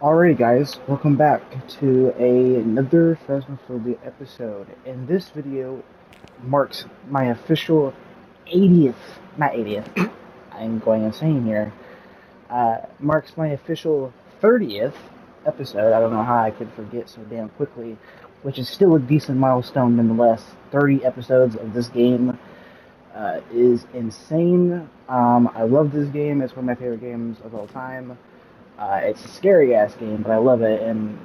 Alright guys, welcome back to another Phasmophobia episode. And this video marks my official 80th, not 80th, I'm going insane here, marks my official 30th episode. I don't know how I could forget so damn quickly, which is still a decent milestone nonetheless. 30 episodes of this game is insane. I love this game, it's one of my favorite games of all time. It's a scary ass game, but I love it. And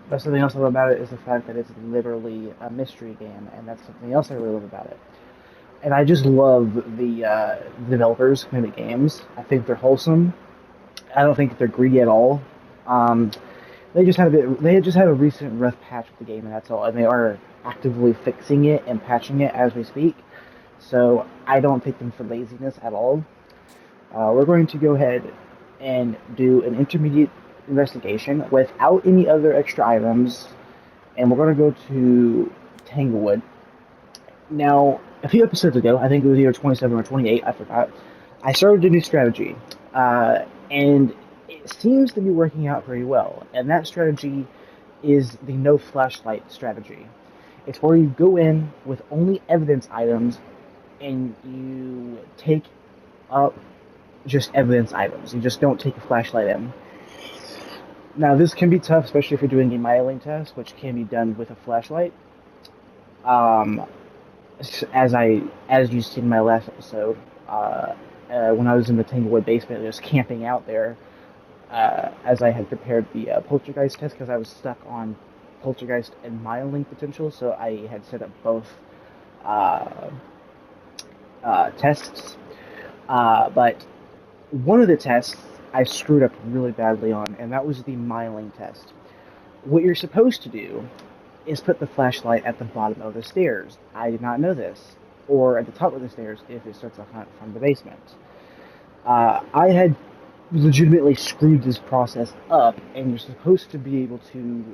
but something else I love about it is the fact that it's literally a mystery game, and that's something else I really love about it. And I just love the developers who make games. I think they're wholesome. I don't think they're greedy at all. Um, they just had a recent rough patch with the game, and that's all. And they are actively fixing it and patching it as we speak. So I don't take them for laziness at all. We're going to go ahead and do an intermediate investigation without any other extra items, and we're going to go to Tanglewood. Now, a few episodes ago, I think it was either 27 or 28, I forgot, I started a new strategy, and it seems to be working out pretty well, and that strategy is the no flashlight strategy. It's where you go in with only evidence items, and you take up just evidence items. You just don't take a flashlight in. Now, this can be tough, especially if you're doing a myling test, which can be done with a flashlight. Um, as you see in my last episode, when I was in the Tanglewood basement, just camping out there, as I had prepared the poltergeist test, because I was stuck on poltergeist and myling potential, so I had set up both uh, tests. But one of the tests I screwed up really badly on, and that was the myling test. What you're supposed to do is put the flashlight at the bottom of the stairs. I did not know this. Or at the top of the stairs if it starts a hunt from the basement. I had legitimately screwed this process up, and you're supposed to be able to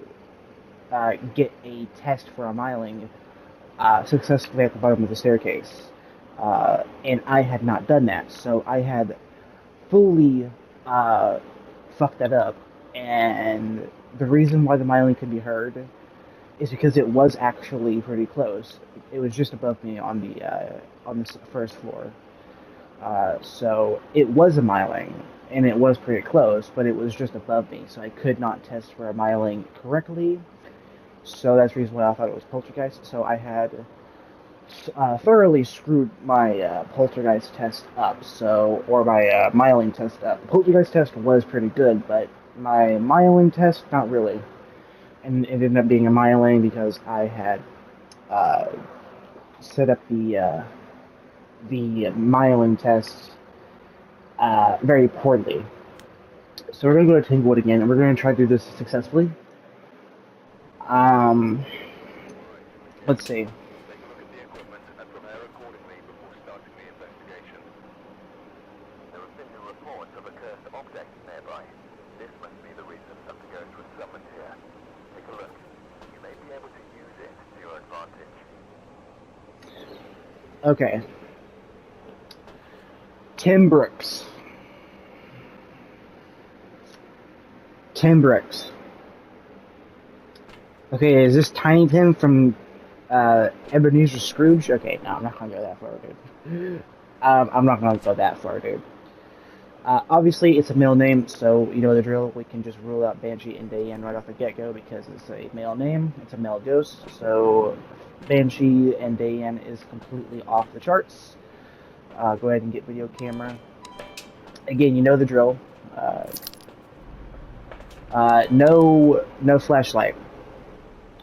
get a test for a myling successfully at the bottom of the staircase. And I had not done that, so I had fully fucked that up. And the reason why the myling could be heard is because it was actually pretty close. It was just above me on the first floor. So it was a myling, and it was pretty close, but it was just above me, so I could not test for a myling correctly. So that's the reason why I thought it was poltergeist. So I had thoroughly screwed my poltergeist test up, or my myling test up. The poltergeist test was pretty good, but my myling test, not really. And it ended up being a myling because I had uh, set up the myling test very poorly. So we're going to go to Tanglewood again, and we're going to try to do this successfully. Um, let's see. Okay. Tim Brooks. Tim Brooks. Okay, is this Tiny Tim from Ebenezer Scrooge? Okay, no, I'm not gonna go that far, dude. I'm not gonna go that far, dude. Obviously, it's a male name, so you know the drill. We can just rule out Banshee and Dayan right off the get-go because it's a male name. It's a male ghost, so Banshee and Dayan is completely off the charts. Go ahead and get video camera. Again, you know the drill. No flashlight.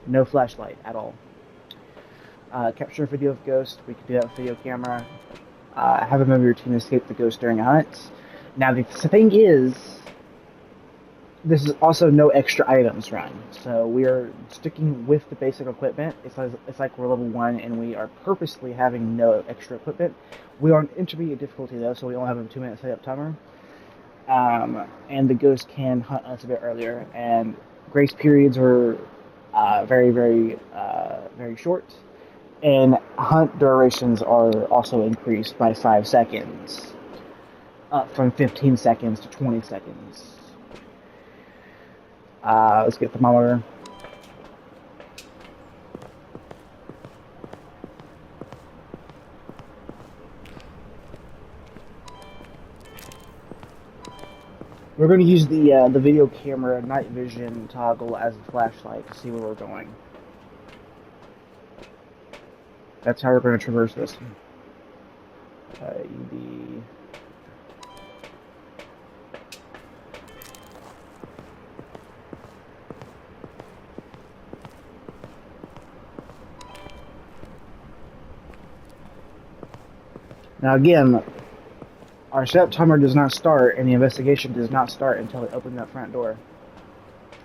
No flashlight at all. Capture a video of ghost. We can do that with video camera. Have a member of your team escape the ghost during a hunt. Now the thing is, this is also no extra items run, so we are sticking with the basic equipment. It's like we're level 1 and we are purposely having no extra equipment. We are on intermediate difficulty though, so we only have a 2-minute setup timer. And the ghost can hunt us a bit earlier, and grace periods are very short, and hunt durations are also increased by 5 seconds, up from 15 seconds to 20 seconds. Let's get the thermometer. We're going to use the video camera night vision toggle as a flashlight to see where we're going. That's how we're going to traverse this. ED. Now again, our set timer does not start and the investigation does not start until we open that front door.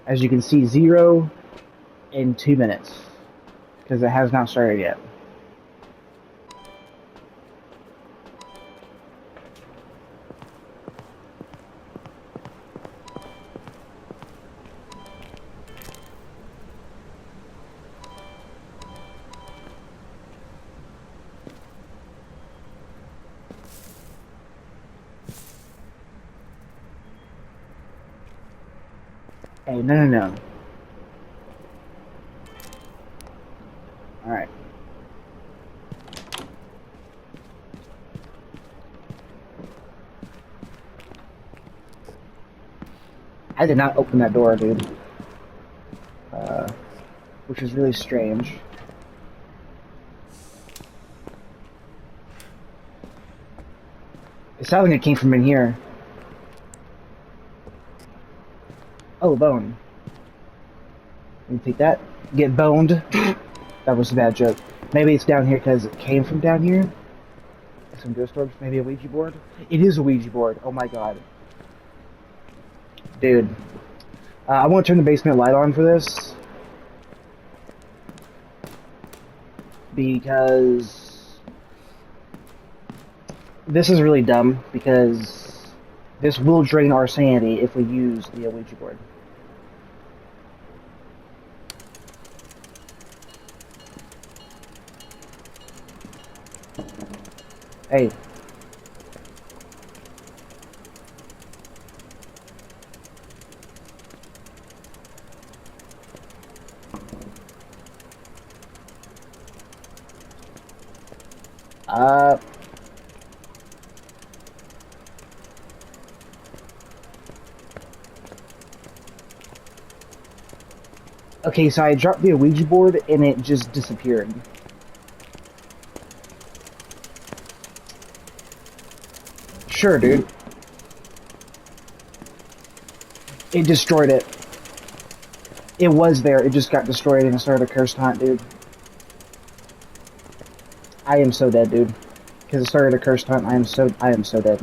As you can see, 0 in 2 minutes, because it has not started yet. Hey, no. Alright. I did not open that door, dude. Which is really strange. It sounded like it came from in here. Oh, bone. Let me take that. Get boned. That was a bad joke. Maybe it's down here because it came from down here. Some ghost orbs. Maybe a Ouija board. It is a Ouija board. Oh my god. Dude. I want to turn the basement light on for this. Because this is really dumb. Because this will drain our sanity if we use the Ouija board. Hey. Okay, so I dropped the Ouija board and it just disappeared. Sure, dude. It destroyed it. It was there, it just got destroyed and it started a cursed hunt, dude. I am so dead, dude. Because it started a cursed hunt, I am so dead.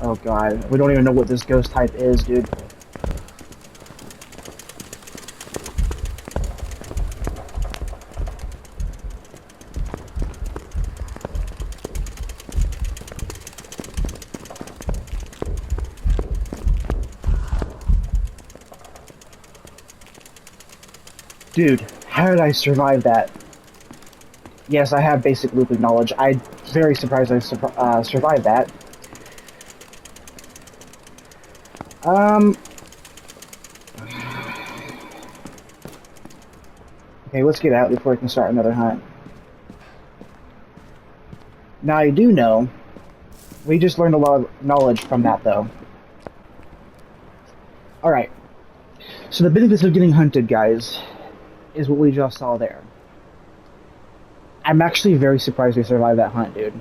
Oh god, we don't even know what this ghost type is, dude. Dude, how did I survive that? Yes, I have basic looping knowledge. I'm very surprised I survived that. Okay, let's get out before we can start another hunt. Now I do know, we just learned a lot of knowledge from that though. Alright, so the benefits of getting hunted, guys, is what we just saw there. I'm actually very surprised we survived that hunt, dude.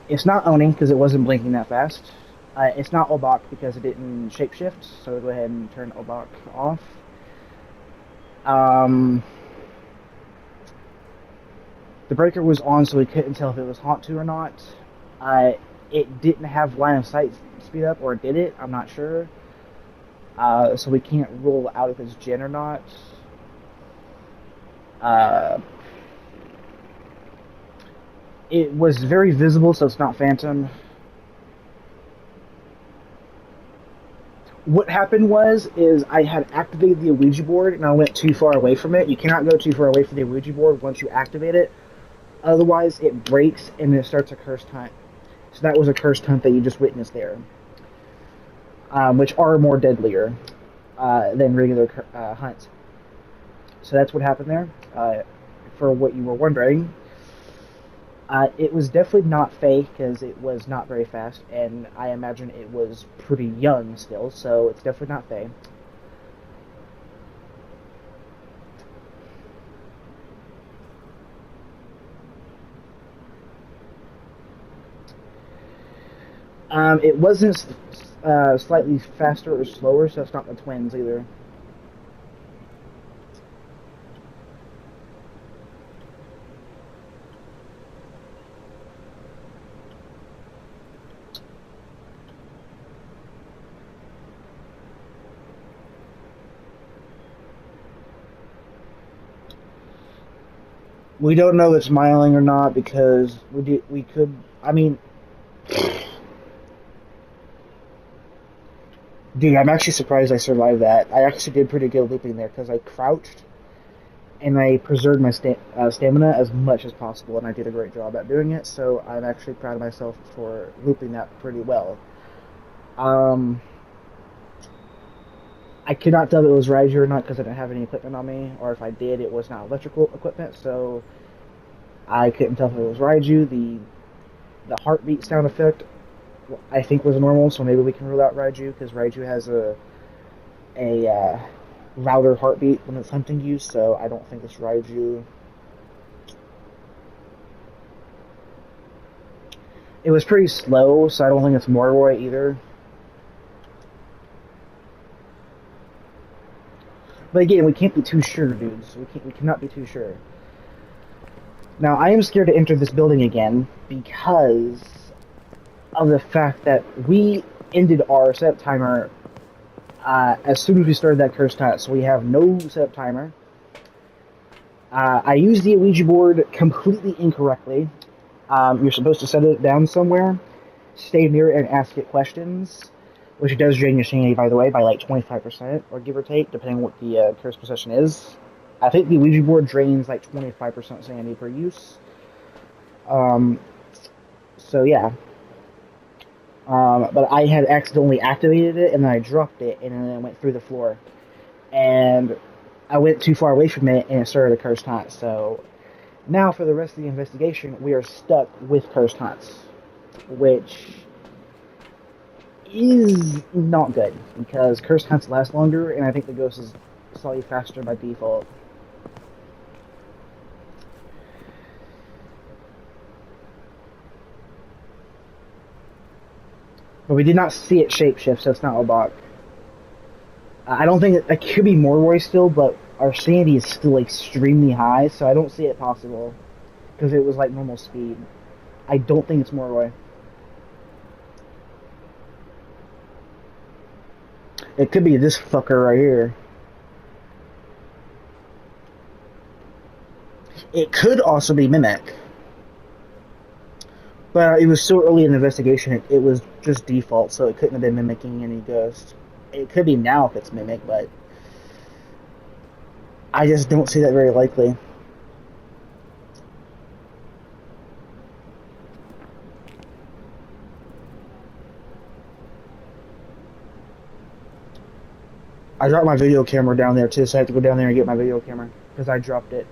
It's not Oni, because it wasn't blinking that fast. It's not Obak, because it didn't shapeshift, so we'll go ahead and turn Obak off. The breaker was on, so we couldn't tell if it was Haunt 2 or not. It didn't have line of sight speed up, or did it? I'm not sure. So we can't rule out if it's Jinn or not. It was very visible, so it's not Phantom. What happened is I had activated the Ouija board and I went too far away from it. You cannot go too far away from the Ouija board once you activate it. Otherwise, it breaks and it starts a cursed hunt. So that was a cursed hunt that you just witnessed there, which are more deadlier than regular hunts. So that's what happened there. For what you were wondering, it was definitely not fake because it was not very fast, and I imagine it was pretty young still, so it's definitely not fake. It wasn't slightly faster or slower, so it's not the twins either. We don't know if it's myling or not because we could. I mean, dude, I'm actually surprised I survived that. I actually did pretty good looping there because I crouched and I preserved my stamina as much as possible, and I did a great job at doing it. So I'm actually proud of myself for looping that pretty well. I could not tell if it was Raiju or not because I didn't have any equipment on me, or if I did, it was not electrical equipment, so I couldn't tell if it was Raiju. The heartbeat sound effect, I think, was normal, so maybe we can rule out Raiju because Raiju has a louder heartbeat when it's hunting you, so I don't think it's Raiju. It was pretty slow, so I don't think it's Moroi either. But again, we can't be too sure, dudes. We cannot be too sure. Now, I am scared to enter this building again because of the fact that we ended our setup timer as soon as we started that cursed hunt, so we have no setup timer. I used the Ouija board completely incorrectly. You're supposed to set it down somewhere, stay near it, and ask it questions, which does drain your sanity, by the way, by like 25%, or give or take, depending on what the curse possession is. I think the Ouija board drains like 25% sanity per use. So yeah. But I had accidentally activated it, and then I dropped it, and then it went through the floor. And I went too far away from it, and it started a cursed hunt. So now for the rest of the investigation, we are stuck with cursed hunts, which is not good, because cursed hunts last longer, and I think the ghost is slightly faster by default. But we did not see it shapeshift, so it's not Obak. I don't think it could be Moroi still, but our sanity is still extremely high, so I don't see it possible. Because it was like normal speed. I don't think it's Moroi. It could be this fucker right here. It could also be Mimic. But it was so early in the investigation, it was just default, so it couldn't have been mimicking any ghost. It could be now if it's Mimic, but I just don't see that very likely. I dropped my video camera down there too, so I have to go down there and get my video camera, because I dropped it.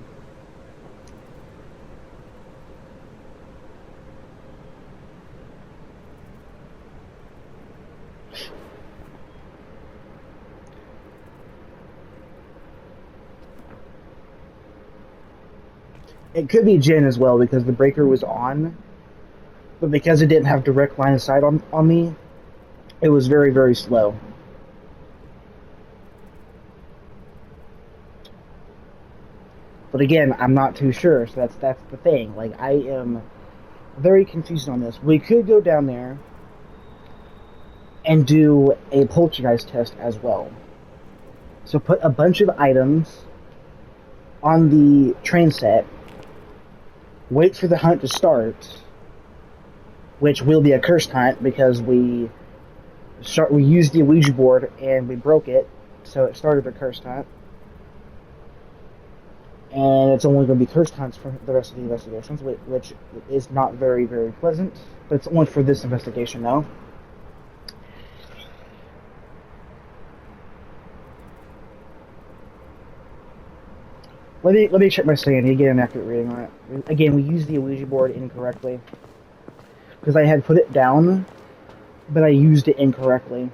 It could be Jin as well, because the breaker was on, but because it didn't have direct line of sight on me, it was very, very slow. But again, I'm not too sure, so that's the thing. Like, I am very confused on this. We could go down there and do a poltergeist test as well. So put a bunch of items on the train set, wait for the hunt to start, which will be a cursed hunt because we used the Ouija board and we broke it, so it started a cursed hunt. and it's only going to be curse counts for the rest of the investigations, which is not very, very pleasant. But it's only for this investigation now. Let me check my sanity, get an accurate reading on it. Again, we used the Ouija board incorrectly because I had put it down, but I used it incorrectly.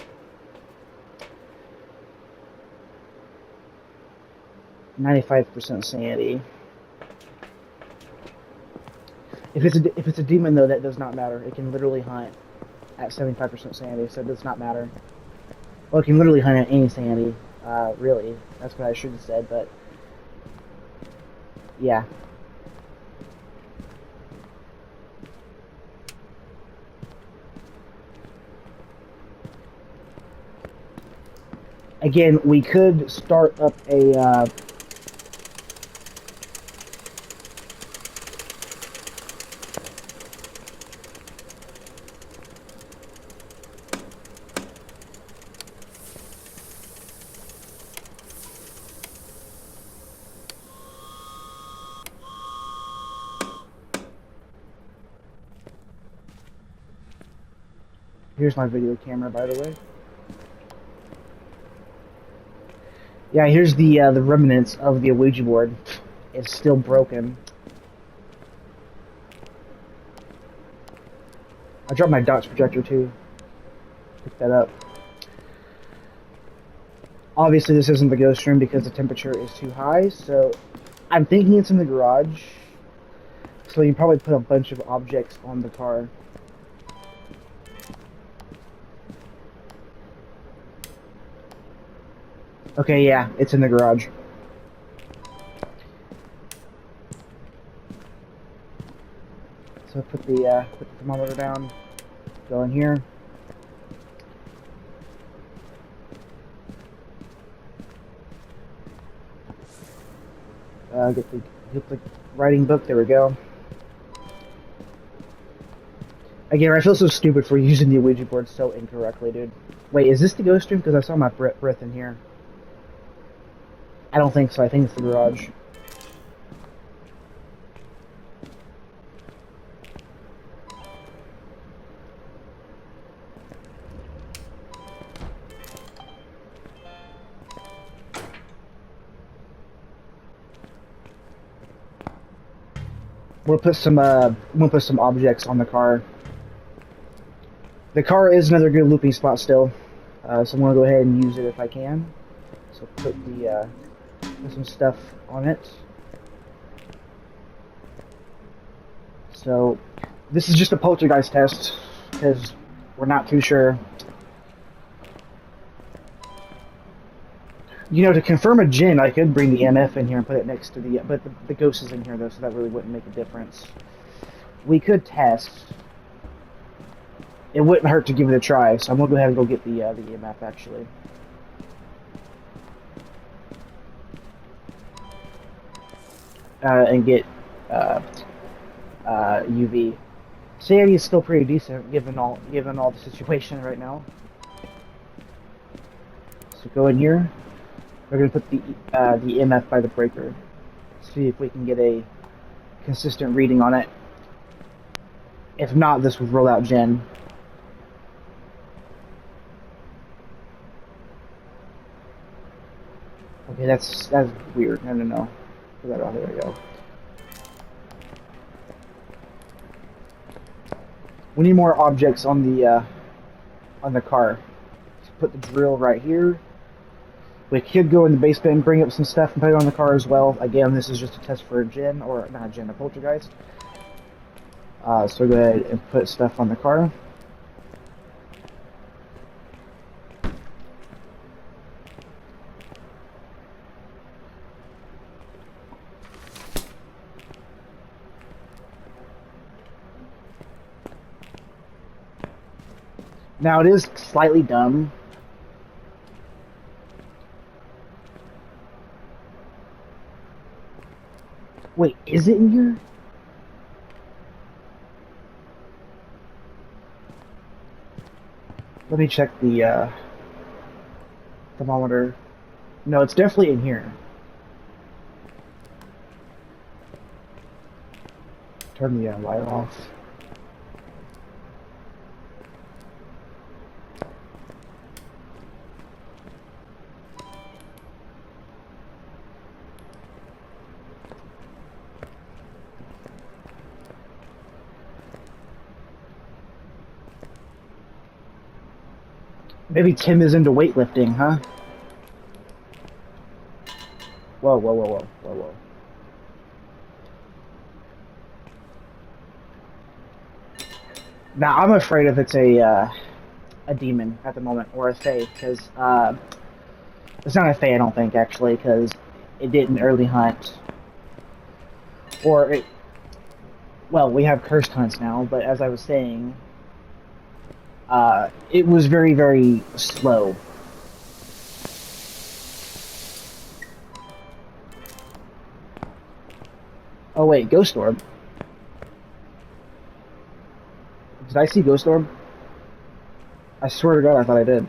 95% sanity. If it's a demon though, that does not matter. It can literally hunt at 75% sanity, so it does not matter. Well, it can literally hunt at any sanity. Really, that's what I should have said, but yeah. Again, we could start up a here's my video camera, by the way. Yeah, here's the remnants of the Ouija board. It's still broken. I dropped my dots projector too. Pick that up. Obviously, this isn't the ghost room because the temperature is too high, so I'm thinking it's in the garage. So you probably put a bunch of objects on the car. Okay, yeah, it's in the garage. So put the thermometer down. Go in here. Get the writing book. There we go. Again, I feel so stupid for using the Ouija board so incorrectly, dude. Wait, is this the ghost room? Because I saw my breath in here. I don't think so. I think it's the garage. We'll put some objects on the car. The car is another good looping spot still, so I'm gonna go ahead and use it if I can. So put some stuff on it. So this is just a poltergeist test because we're not too sure. You know, to confirm a djinn, I could bring the MF in here and put it next to but the ghost is in here though, so that really wouldn't make a difference. We could test. It wouldn't hurt to give it a try, so I'm gonna go ahead and go get the EMF actually. And get UV. Sanity is still pretty decent given all the situation right now. So go in here. We're gonna put the EMF by the breaker. See if we can get a consistent reading on it. If not, this would roll out djinn. Okay, that's weird. No. Put that on. There we go. We need more objects on the car. So put the drill right here. We could go in the basement and bring up some stuff and put it on the car as well. Again, this is just a test for a djinn, or not a djinn, a poltergeist. So go ahead and put stuff on the car. Now it is slightly dumb. Wait, is it in here? Let me check the thermometer. No, it's definitely in here. turn the light off. Maybe Tim is into weightlifting, huh? Whoa, whoa, whoa, whoa, whoa, whoa. Now, I'm afraid if it's a demon at the moment, or a fae, because it's not a fae, I don't think, actually, because it didn't early hunt. Or it... Well, we have cursed hunts now, but as I was saying, it was very, very slow. Oh wait, Ghost Orb. Did I see Ghost Orb? I swear to God, I thought I did.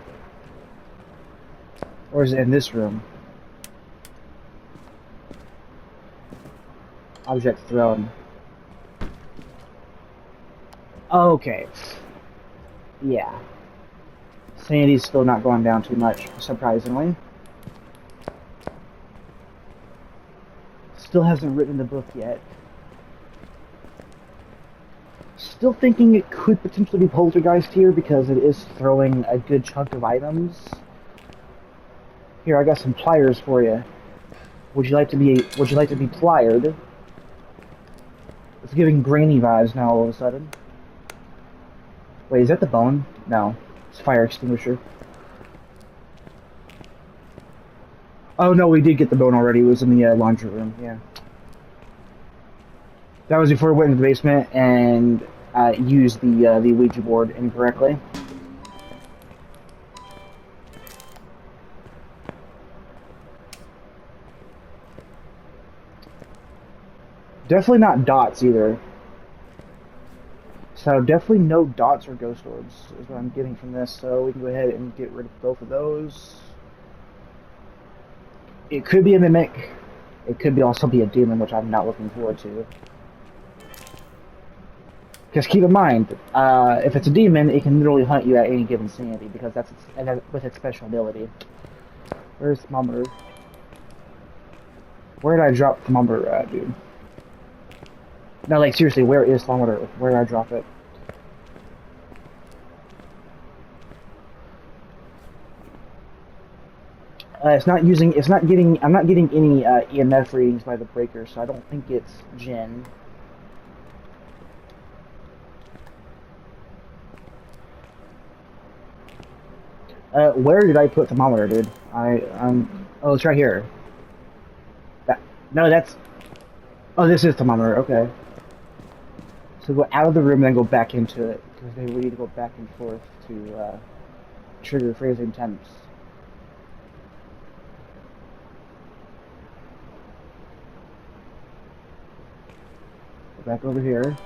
Or is it in this room? Object thrown. Okay. Yeah. Sanity's still not going down too much, surprisingly. Still hasn't written the book yet. Still thinking it could potentially be Poltergeist here because it is throwing a good chunk of items. Here, I got some pliers for you. Would you like to be plied? It's giving grainy vibes now all of a sudden. Wait, is that the bone? No. It's a fire extinguisher. Oh no, we did get the bone already. It was in the laundry room, yeah. That was before we went into the basement and used the Ouija board incorrectly. Definitely not dots either. So definitely no dots or ghost orbs is what I'm getting from this. So we can go ahead and get rid of both of those. It could be a mimic. It could also be a demon, which I'm not looking forward to. Because keep in mind, if it's a demon, it can literally hunt you at any given sanity, because that's with its special ability. Where's Thermometer? Where did I drop Thermometer at, dude? No, like seriously, where is Thermometer? Where did I drop it? I'm not getting any EMF readings by the breaker, so I don't think it's Jinn. Where did I put Thermometer, dude? Oh, it's right here. Oh, this is Thermometer, okay. So go out of the room and then go back into it, because we need to go back and forth to, trigger freezing temps. Go back over here.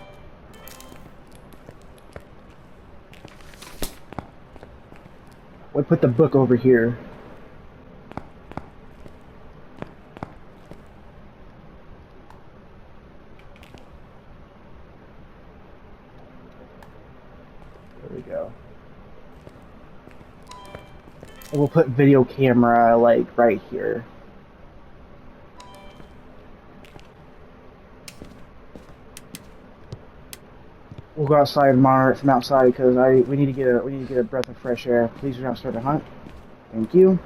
We put the book over here. There we go. And we'll put video camera, like, right here. We'll go outside and monitor it from outside because we need to get a breath of fresh air. Please do not start a hunt. Thank you.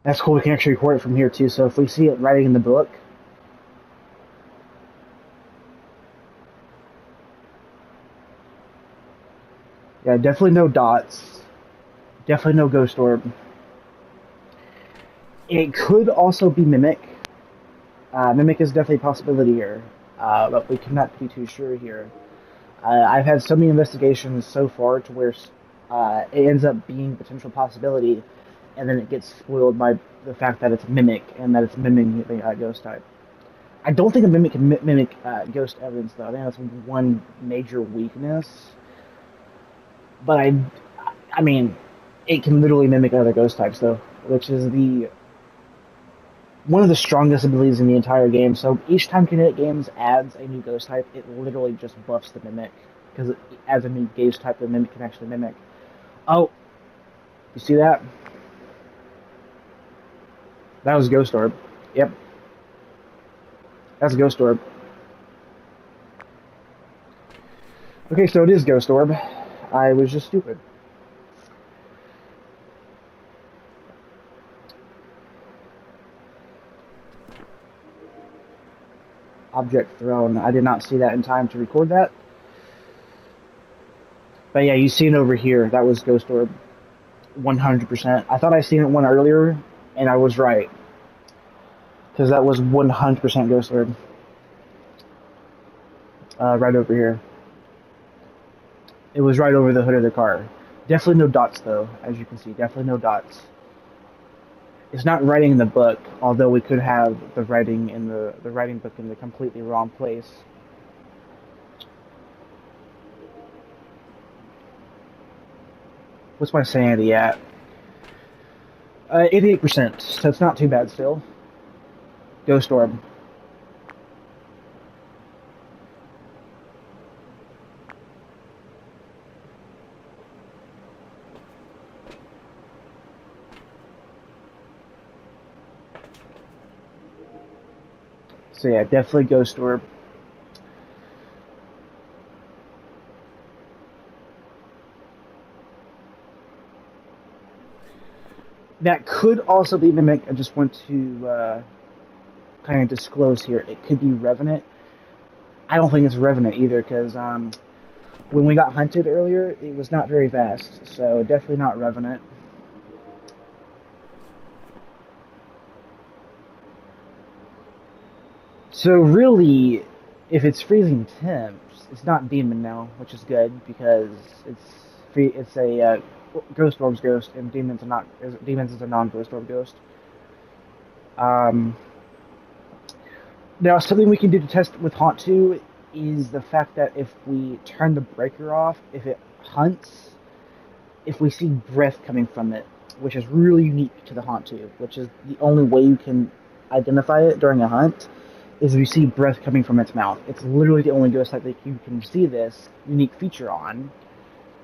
That's cool, we can actually record it from here too, so if we see it writing in the book. Yeah, definitely no dots. Definitely no ghost orb. It could also be Mimic. Mimic is definitely a possibility here, but we cannot be too sure here. I've had so many investigations so far to where it ends up being a potential possibility, and then it gets spoiled by the fact that it's mimic and that it's mimicking the ghost type. I don't think a mimic can mimic ghost evidence though. I think that's one major weakness. But I mean, it can literally mimic other ghost types though, which is the one of the strongest abilities in the entire game. So each time Kinetic Games adds a new ghost type, it literally just buffs the mimic because it adds a new ghost type the mimic can actually mimic. Oh, you see that? That was Ghost Orb. Yep. That's a Ghost Orb. Okay, so it is Ghost Orb. I was just stupid. Object thrown. I did not see that in time to record that. But yeah, you see it over here. That was Ghost Orb. 100%. I thought I seen it one earlier, and I was right. Because that was 100% Ghost Orb. Right over here. It was right over the hood of the car. Definitely no dots, though, as you can see. Definitely no dots. It's not writing in the book, although we could have the writing in the writing book in the completely wrong place. What's my sanity at? 88%, so it's not too bad still. Ghost Orb. So yeah, definitely Ghost Orb. That could also be Mimic. I just want to kind of disclose here. It could be Revenant. I don't think it's Revenant either, because when we got hunted earlier, it was not very fast. So definitely not Revenant. So really, if it's freezing temps, it's not demon now, which is good because it's free. It's a Ghost Orb's ghost, and demons are not. Demons is a non-Ghost Orb ghost. Um, Now, something we can do to test with Haunt 2 is the fact that if we turn the breaker off, if it hunts, if we see breath coming from it, which is really unique to the Haunt 2, which is the only way you can identify it during a hunt, is if you see breath coming from its mouth. It's literally the only ghost type that you can see this unique feature on.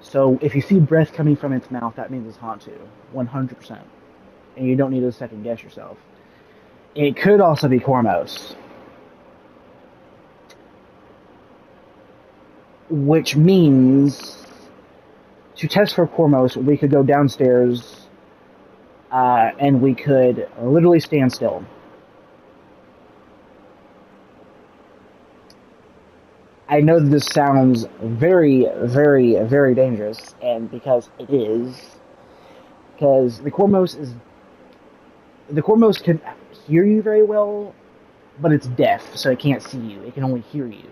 So if you see breath coming from its mouth, that means it's Haunt 2, 100%. And you don't need to second guess yourself. It could also be Cormos, which means to test for Cormos, we could go downstairs and we could literally stand still. I know that this sounds very, very, very dangerous, and because it is, because the Cormos can hear you very well, but it's deaf, so it can't see you. It can only hear you.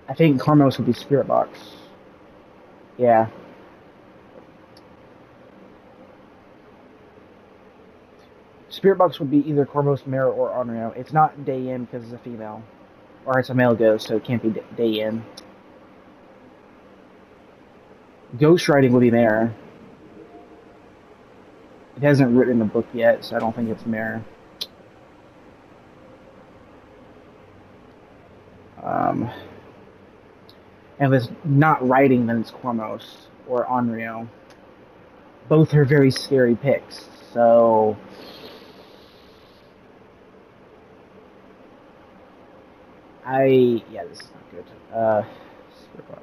I think Cormos would be Spirit Box. Yeah. Spirit Box would be either Cormos, Mirror, or Onryo. It's not Day-In because it's a female. Or it's a male ghost, so it can't be Day-In. Ghost Writing would be Mirror. It hasn't written the book yet, so I don't think it's Mirror. And if it's not writing, then it's Cormos or Onryo. Both are very scary picks, so yeah, this is not good. Spirit Box.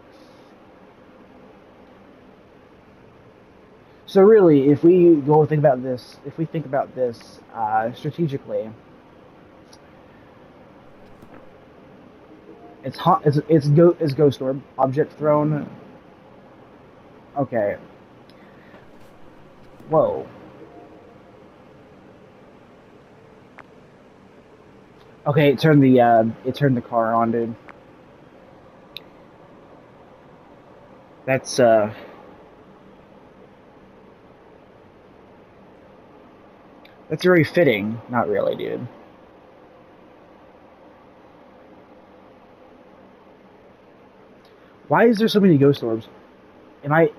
So really, if we think about this strategically, it's Ghost Orb, Object Thrown. Okay. Whoa. Okay, it turned the car on, dude. That's that's very fitting. Not really, dude. Why is there so many ghost orbs? Am I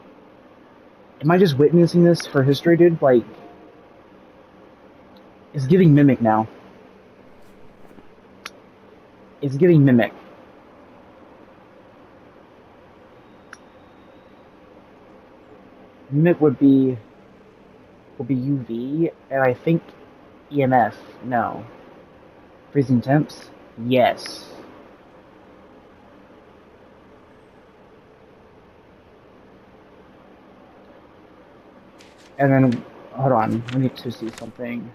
am I just witnessing this for history, dude? Like, it's giving mimic now. It's giving mimic. Mimic would be UV, and I think EMF. No. Freezing temps? Yes. And then, hold on, I need to see something.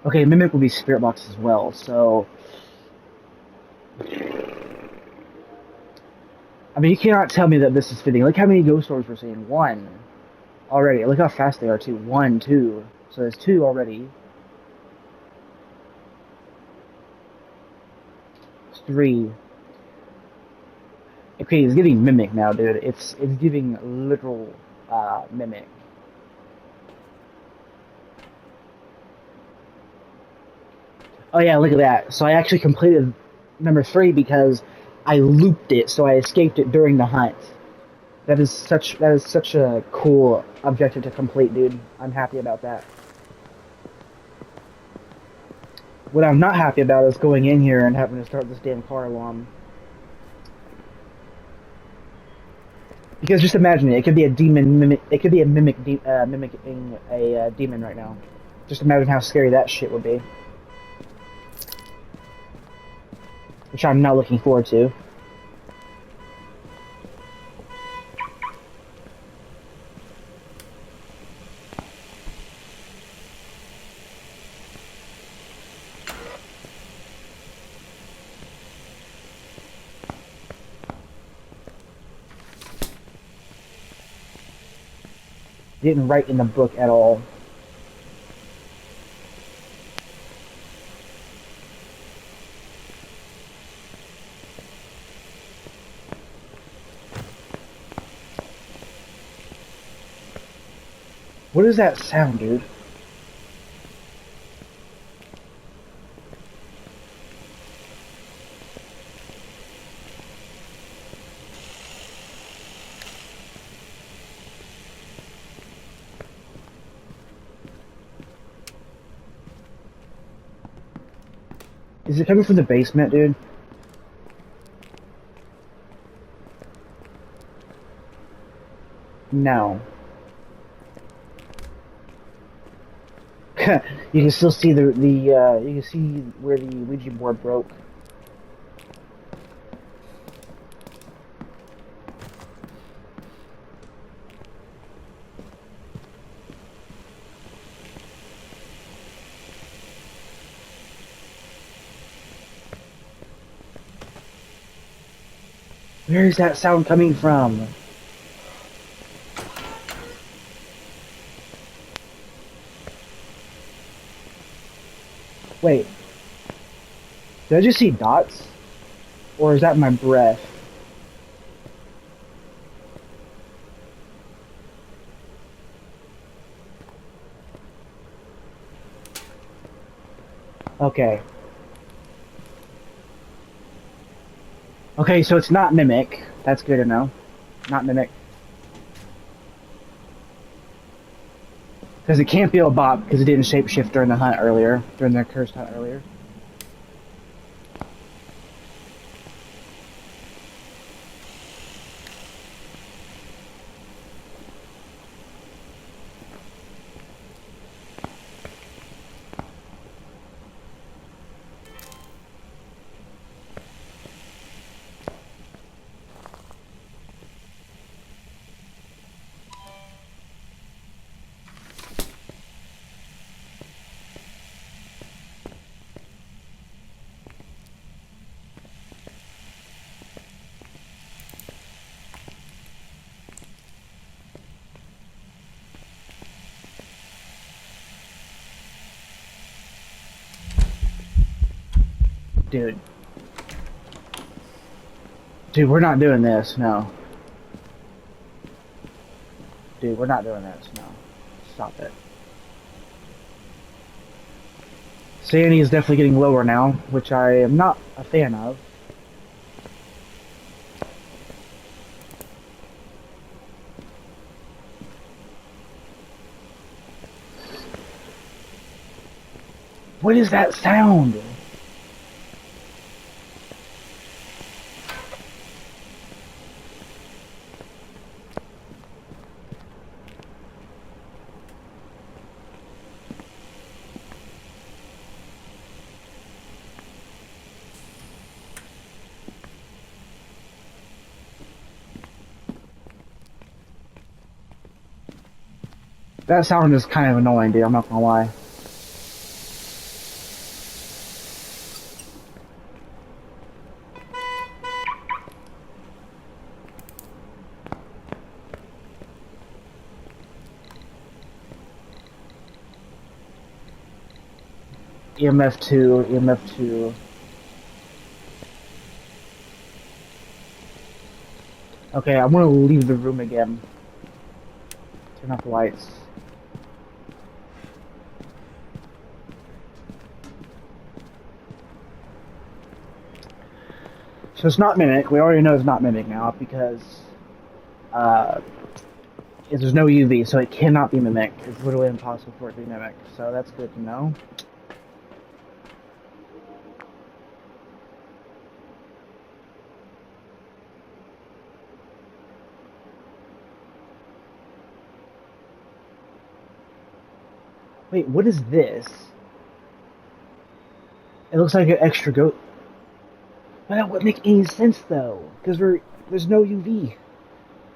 Okay, Mimic will be Spirit Box as well, so... I mean, you cannot tell me that this is fitting. Look how many ghost orbs we're seeing. One. Already. Look how fast they are, too. One, two. So there's two already. There's three. Okay, it's giving Mimic now, dude. It's giving literal, Mimic. Oh yeah, look at that. So I actually completed number 3 because I looped it, so I escaped it during the hunt. That is such a cool objective to complete, dude. I'm happy about that. What I'm not happy about is going in here and having to start this damn car alarm. Because just imagine it. It could be a demon mimic. It could be a mimicking a demon right now. Just imagine how scary that shit would be. Which I'm not looking forward to. Didn't write in the book at all. What is that sound, dude? Is it coming from the basement, dude? No. You can still see you can see where the Ouija board broke. Where is that sound coming from? Wait. Did I just see dots? Or is that my breath? Okay. Okay, so it's not Mimic. That's good to know. Not Mimic. Because it can't be a bot because it didn't shapeshift during the hunt earlier. During the cursed hunt earlier. Dude. Dude, we're not doing this, no. Dude, we're not doing this, no. Stop it. Sanity is definitely getting lower now, which I am not a fan of. What is that sound? That sound is kind of annoying, dude, I'm not gonna lie. EMF 2, EMF 2. Okay, I'm gonna leave the room again. Turn off the lights. So it's not Mimic. We already know it's not Mimic now because there's no UV, so it cannot be Mimic. It's literally impossible for it to be Mimic. So that's good to know. Wait, what is this? It looks like an extra goat. But that wouldn't make any sense though, because there's no UV.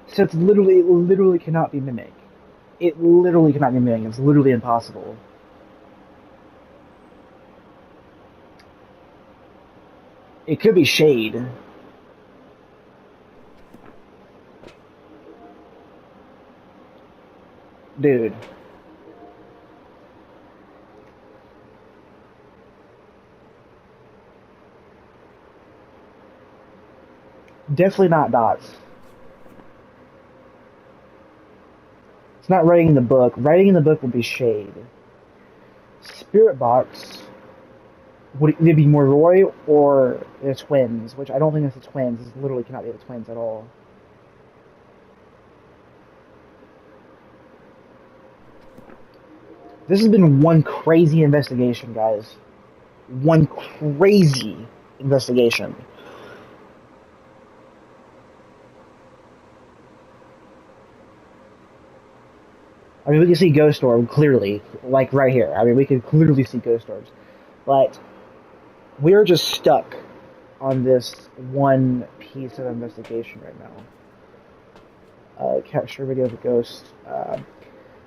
So it literally cannot be Mimic. It literally cannot be Mimic. It's literally impossible. It could be Shade. Dude. Definitely not Dots. It's not writing in the book. Writing in the book would be Shade. Spirit Box would either be Moroi or the twins, which I don't think it's the twins. This literally cannot be the twins at all. This has been one crazy investigation, guys. One crazy investigation. I mean, we can see Ghost Orb clearly, like right here. I mean, we can clearly see Ghost Orbs. But we're just stuck on this one piece of investigation right now. Capture video of a ghost.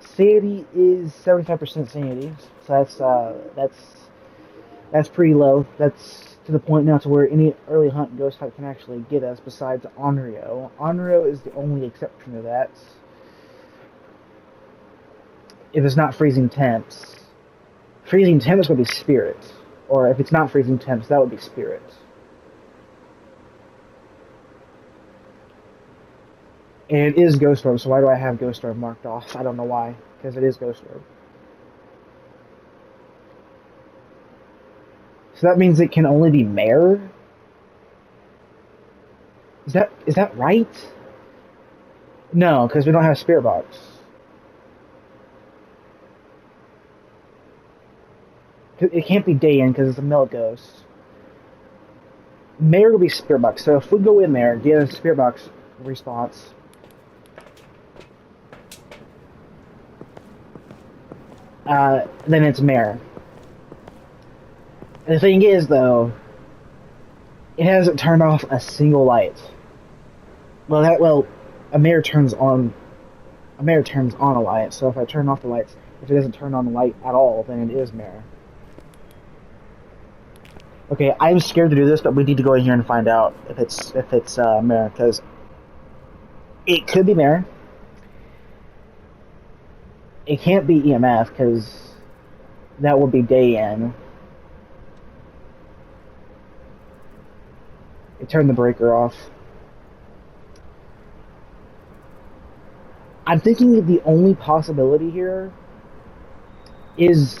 Sanity is 75% sanity, so that's pretty low. That's to the point now to where any early hunt ghost type can actually get us, besides Onryo. Onryo is the only exception to that. If it's not freezing temps. Freezing temps would be Spirit. Or if it's not freezing temps, that would be Spirit. And it is Ghost Orb, so why do I have Ghost Orb marked off? I don't know why, because it is Ghost Orb. So that means it can only be Mare? Is that right? No, because we don't have Spirit Box. It can't be Dayan because it's a male ghost. Mare will be Spirit Box. So if we go in there, get a Spirit Box response. Then it's Mare. And the thing is, though, it hasn't turned off a single light. A Mare turns on a light. So if I turn off the lights, if it doesn't turn on the light at all, then it is Mare. Okay, I'm scared to do this, but we need to go in here and find out if it's Mare, because it could be Mare. It can't be EMF, because that would be Dayan. It turned the breaker off. I'm thinking the only possibility here is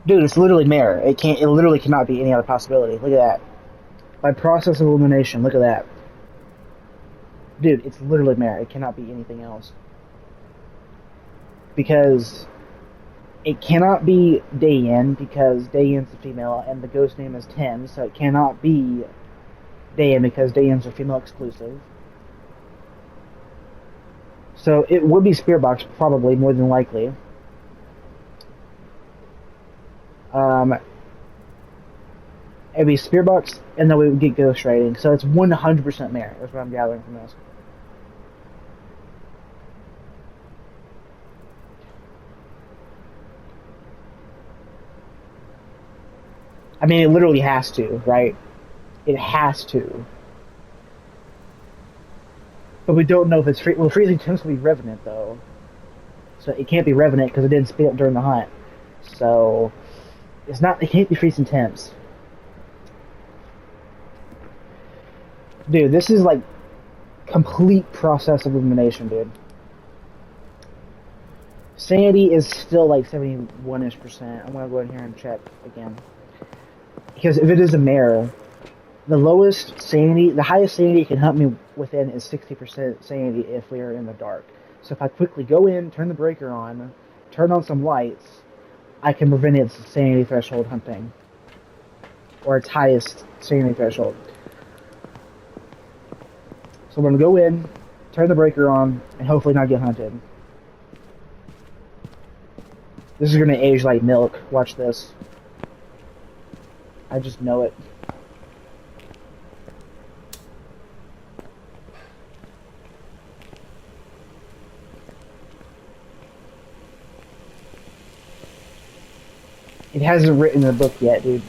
dude, it's literally mirror. It literally cannot be any other possibility. Look at that. By process of elimination, look at that. Dude, it's literally mirror. It cannot be anything else. Because it cannot be Dayan, because Dayan's a female and the ghost name is Tim, so it cannot be Dayan because Dayan's a female exclusive. So it would be Spirit Box, probably, more than likely. It'd be Spirit Box, and then we would get Ghost rating. So it's 100% mirror, that's what I'm gathering from this. I mean, it literally has to, right? It has to. But we don't know if it's free. Well, freezing temps will be Revenant, though. So it can't be Revenant because it didn't speed up during the hunt. So it's not. It can't be freezing temps. Dude, this is like complete process of elimination, dude. Sanity is still like 71-ish%. I'm gonna go in here and check again. Because if it is a mirror, the lowest sanity, the highest sanity it can hunt me within is 60% sanity if we are in the dark. So if I quickly go in, turn the breaker on, turn on some lights, I can prevent its sanity threshold hunting. Or its highest sanity threshold. So I'm going to go in, turn the breaker on, and hopefully not get hunted. This is going to age like milk. Watch this. I just know it. It hasn't written the book yet, dude.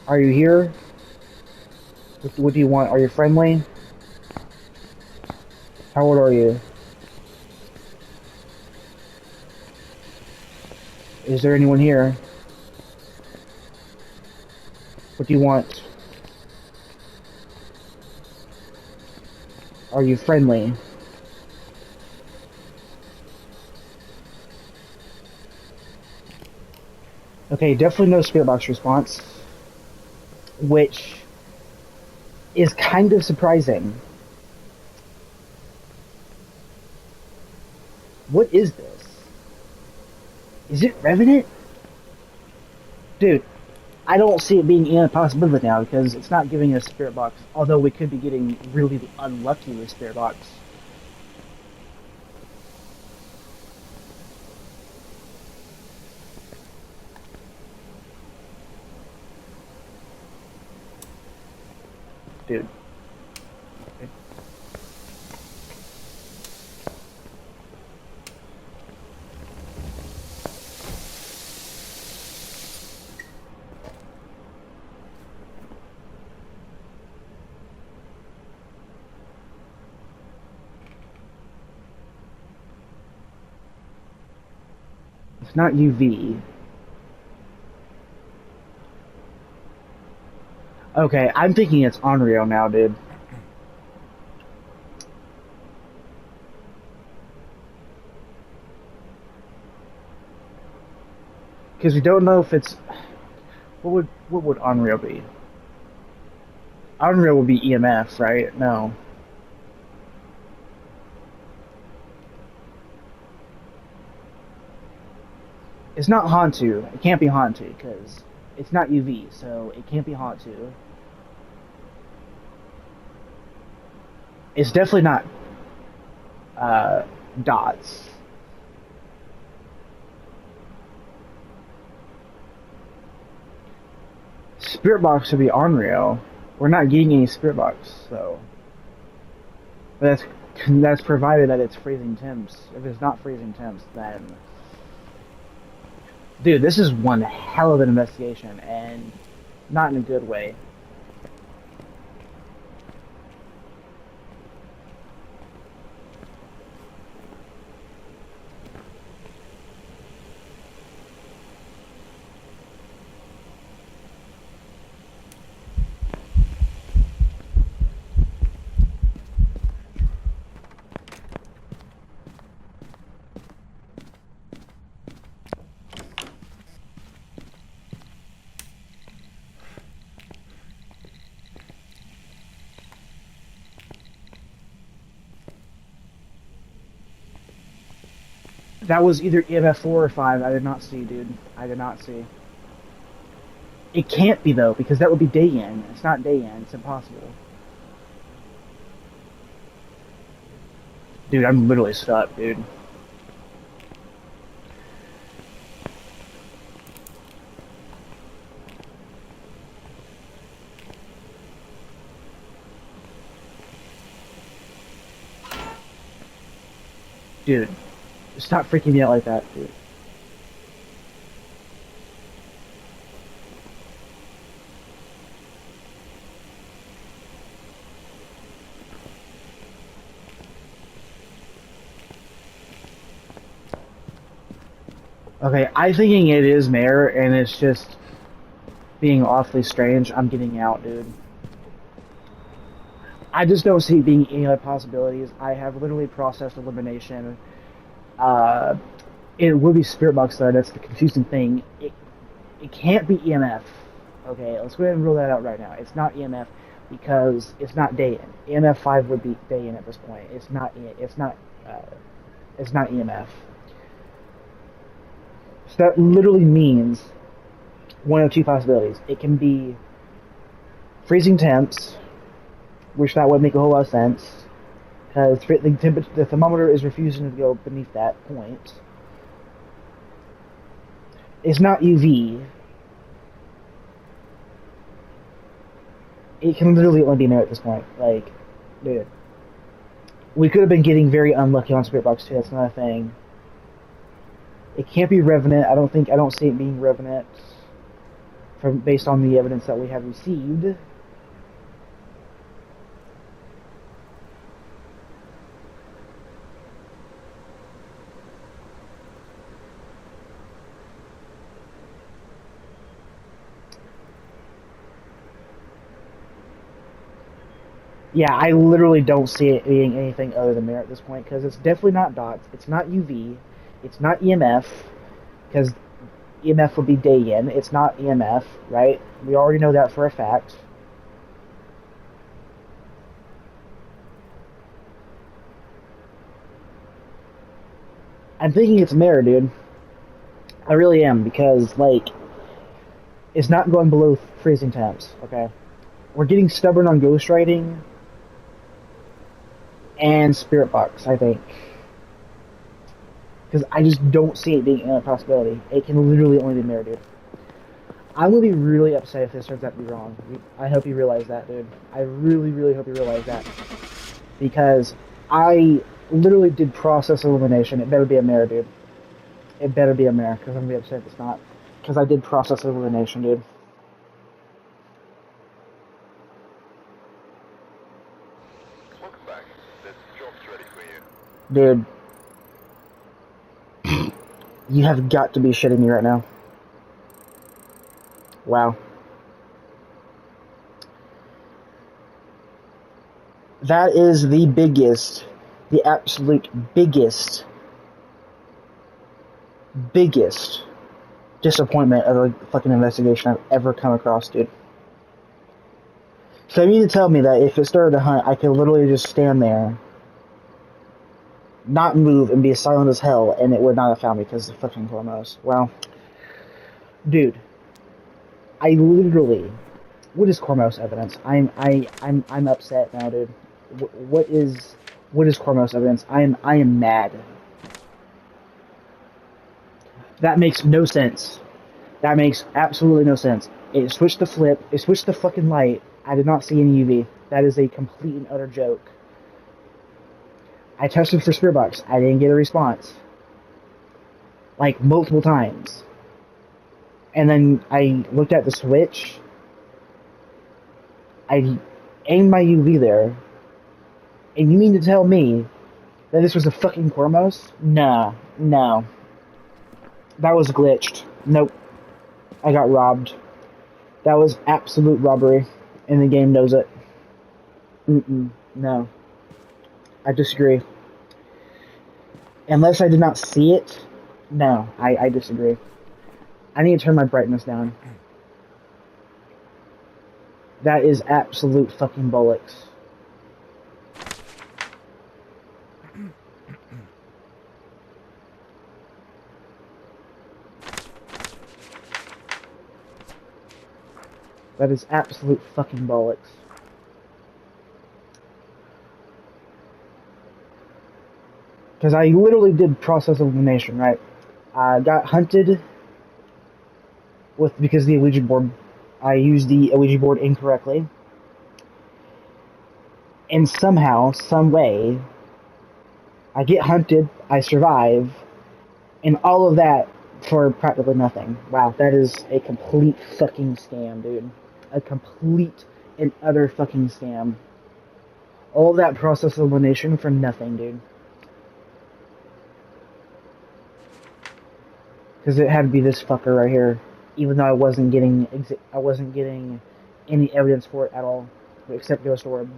Are you here? What do you want? Are you friendly? How old are you? Is there anyone here? What do you want? Are you friendly? Okay, definitely no spirit box response. Which is kind of surprising. What is this? Is it Revenant? Dude, I don't see it being in a possibility now because it's not giving us Spirit Box, although we could be getting really unlucky with Spirit Box. Dude. Okay. It's not UV. Okay, I'm thinking it's Onryo now, dude. Because we don't know if it's... What would Onryo be? Onryo would be EMF, right? No. It's not Hantu. It can't be Hantu, because it's not UV, so it can't be Hantu. It's definitely not Dots. Spirit Box would be Onryo. We're not getting any Spirit Box, so... That's provided that it's freezing temps. If it's not freezing temps, then... Dude, this is one hell of an investigation, and Not in a good way. That was either EMF 4 or 5. I did not see, dude. I did not see. It can't be, though, because that would be day in. It's not day in. It's impossible. Dude, I'm literally stuck, dude. Dude, stop freaking me out like that, dude. Okay, I'm thinking it is Mare, and it's just being awfully strange. I'm getting out, dude. I just don't see being any other possibilities. I have literally processed elimination. Uh, it would be Spirit Box, though. That's the confusing thing. It can't be EMF. Okay, let's go ahead and rule that out right now. It's not EMF because it's not day in. EMF 5 would be day in at this point. It's not. It's not EMF. So that literally means one of two possibilities. It can be freezing temps, which that would make a whole lot of sense, because the thermometer is refusing to go beneath that point. It's not UV. It can literally only be Mare at this point. Like, dude. We could have been getting very unlucky on Spirit Box 2, that's another thing. It can't be Revenant. I don't see it being Revenant based on the evidence that we have received. Yeah, I literally don't see it being anything other than Mare at this point, because it's definitely not dots, it's not UV, it's not EMF, because EMF would be day in, it's not EMF, right? We already know that for a fact. I'm thinking it's Mare, dude. I really am, because, like, it's not going below freezing temps, okay? We're getting stubborn on ghostwriting and Spirit Box, I think. Because I just don't see it being a possibility. It can literally only be Mare, dude. I'm going to be really upset if this turns out to be wrong. I hope you realize that, dude. I really, really hope you realize that. Because I literally did process elimination. It better be a Mare, dude. It better be a Mare, because I'm going to be upset if it's not. Because I did process elimination, dude. Dude, you have got to be shitting me right now. Wow. That is the biggest, the absolute biggest disappointment of a fucking investigation I've ever come across, dude. So you mean to tell me that if it started to hunt, I could literally just stand there, not move, and be as silent as hell, and it would not have found me because of the fucking Cormos. Well, dude, I literally, what is Cormos evidence? I'm upset now, dude. What is Cormos evidence? I am mad. That makes no sense. That makes absolutely no sense. It switched the flip. It switched the fucking light. I did not see any UV. That is a complete and utter joke. I tested for Spirit Box. I didn't get a response. Like, multiple times. And then I looked at the switch, I aimed my UV there, and you mean to tell me that this was a fucking Cormos? Nah, no. That was glitched. Nope. I got robbed. That was absolute robbery, and the game knows it. No. I disagree. Unless I did not see it, no, I disagree. I need to turn my brightness down. That is absolute fucking bollocks. That is absolute fucking bollocks. Because I literally did process elimination, right? I got hunted because of the Ouija board. I used the Ouija board incorrectly. And somehow, some way, I get hunted, I survive, and all of that for practically nothing. Wow, that is a complete fucking scam, dude. A complete and utter fucking scam. All that process elimination for nothing, dude. Because it had to be this fucker right here, even though I wasn't getting any evidence for it at all, except Ghost Orb,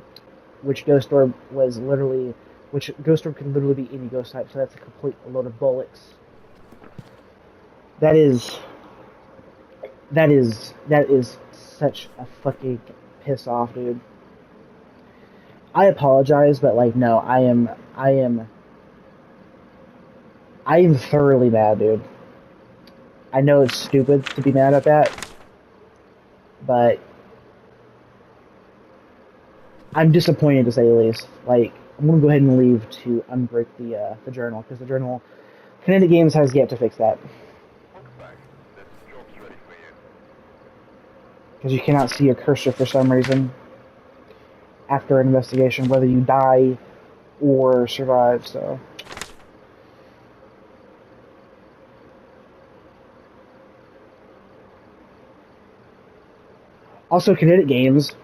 which Ghost Orb could literally be any ghost type. So that's a complete load of bollocks. That is such a fucking piss off, dude. I apologize, but like, no, I am thoroughly mad, dude. I know it's stupid to be mad at that, but I'm disappointed to say the least. Like, I'm gonna go ahead and leave to unbreak the journal, because the journal, Kinetic Games has yet to fix that. Because you cannot see your cursor for some reason after an investigation, whether you die or survive, so. Also, Kinetic Games,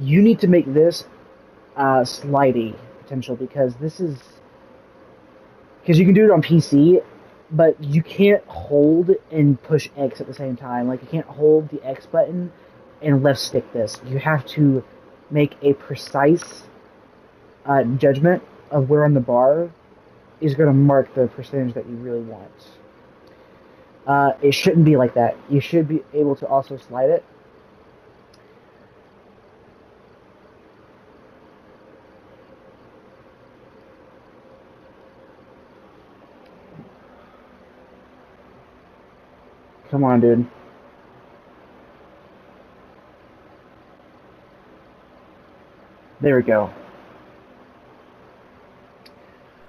you need to make this slidey potential, because you can do it on PC, but you can't hold and push X at the same time. Like, you can't hold the X button and left stick this. You have to make a precise judgment of where on the bar is going to mark the percentage that you really want. It shouldn't be like that. You should be able to also slide it. Come on, dude. There we go.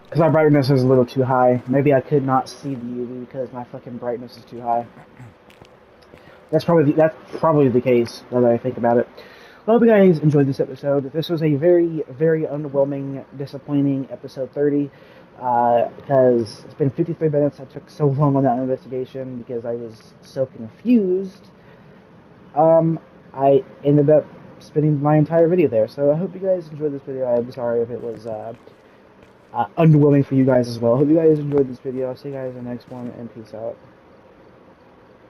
Because my brightness is a little too high. Maybe I could not see the UV because my fucking brightness is too high. That's probably the case, now that I think about it. Well, I hope you guys enjoyed this episode. This was a very, very underwhelming, disappointing episode 30. Because it's been 53 minutes. I took so long on that investigation because I was so confused. I ended up spending my entire video there. So I hope you guys enjoyed this video. I'm sorry if it was underwhelming for you guys as well. I hope you guys enjoyed this video. I'll see you guys in the next one, and peace out.